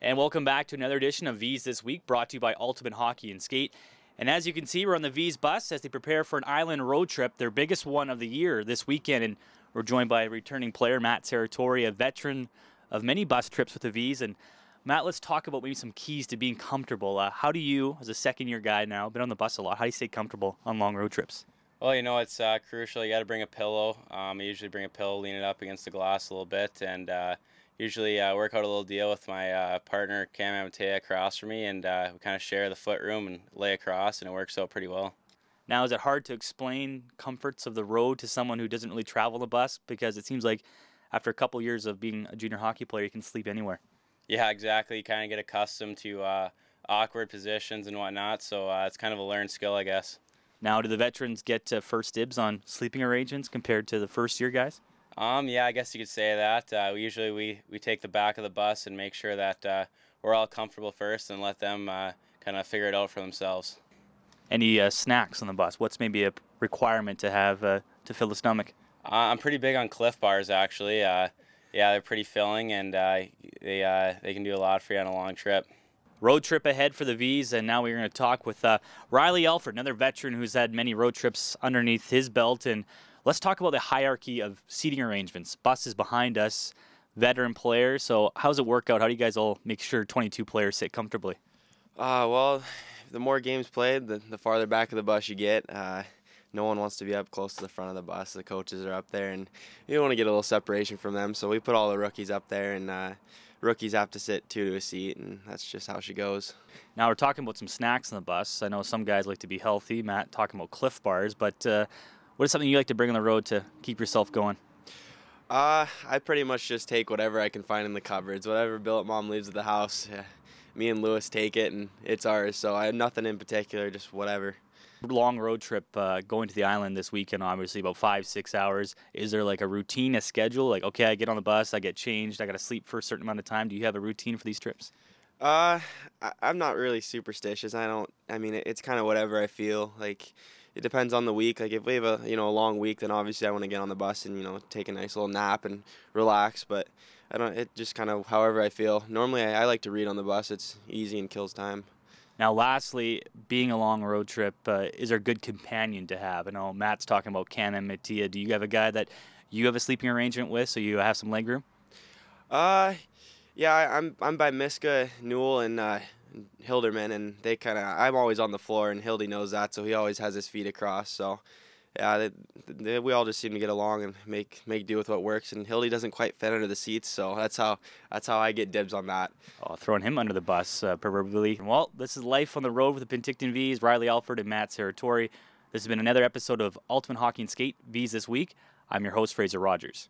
And welcome back to another edition of Vees This Week, brought to you by Ultimate Hockey and Skate. And as you can see, we're on the Vees bus as they prepare for an island road trip, their biggest one of the year this weekend. And we're joined by returning player Matt Serratori, a veteran of many bus trips with the Vees. And Matt, let's talk about maybe some keys to being comfortable. How do you, as a second-year guy now, been on the bus a lot, how do you stay comfortable on long road trips? Well, you know, it's crucial. You got to bring a pillow. I usually bring a pillow, lean it up against the glass a little bit, and usually work out a little deal with my partner, Cam Amatea, across from me, and we kind of share the foot room and lay across, and it works out pretty well. Now, is it hard to explain comforts of the road to someone who doesn't really travel the bus? Because it seems like after a couple years of being a junior hockey player, you can sleep anywhere. Yeah, exactly. You kind of get accustomed to awkward positions and whatnot, so it's kind of a learned skill, I guess. Now, do the veterans get first dibs on sleeping arrangements compared to the first-year guys? Yeah, I guess you could say that. We take the back of the bus and make sure that we're all comfortable first and let them kind of figure it out for themselves. Any snacks on the bus? What's maybe a requirement to have to fill the stomach? I'm pretty big on Cliff Bars, actually. Yeah, they're pretty filling, and they can do a lot for you on a long trip. Road trip ahead for the Vees, and now we're going to talk with Riley Alford, another veteran who's had many road trips underneath his belt. And let's talk about the hierarchy of seating arrangements. Bus is behind us, veteran players. So how does it work out? How do you guys all make sure 22 players sit comfortably? Well, the more games played, the farther back of the bus you get. No one wants to be up close to the front of the bus. The coaches are up there, and you want to get a little separation from them. So we put all the rookies up there, and rookies have to sit two to a seat, and that's just how she goes. Now we're talking about some snacks on the bus. I know some guys like to be healthy. Matt talking about Cliff Bars, but what is something you like to bring on the road to keep yourself going? I pretty much just take whatever I can find in the cupboards. Whatever Billet Mom leaves at the house, me and Lewis take it, and it's ours. So I have nothing in particular, just whatever. Long road trip going to the island this weekend, obviously about 5-6 hours. Is there like a routine, a schedule? Like, okay, I get on the bus, I get changed, I got to sleep for a certain amount of time. Do you have a routine for these trips? I'm not really superstitious. I mean, it's kind of whatever I feel. Like, it depends on the week. Like, if we have a long week, then obviously I want to get on the bus and take a nice little nap and relax. But it just kind of however I feel. Normally I like to read on the bus. It's easy and kills time. Now, lastly, being a long road trip, is there a good companion to have? I know Matt's talking about Cam and Mattia. Do you have a guy that you have a sleeping arrangement with so you have some leg room? Yeah, I'm by Miska, Newell, and Hilderman, and I'm always on the floor, and Hildy knows that, so he always has his feet across. So, yeah, we all just seem to get along and make do with what works. And Hildy doesn't quite fit under the seats, so that's how I get dibs on that. Oh, throwing him under the bus, proverbially. Well, this is life on the road with the Penticton Vees, Riley Alford and Matt Serratori. This has been another episode of Ultimate Hockey and Skate Vees This Week. I'm your host, Fraser Rodgers.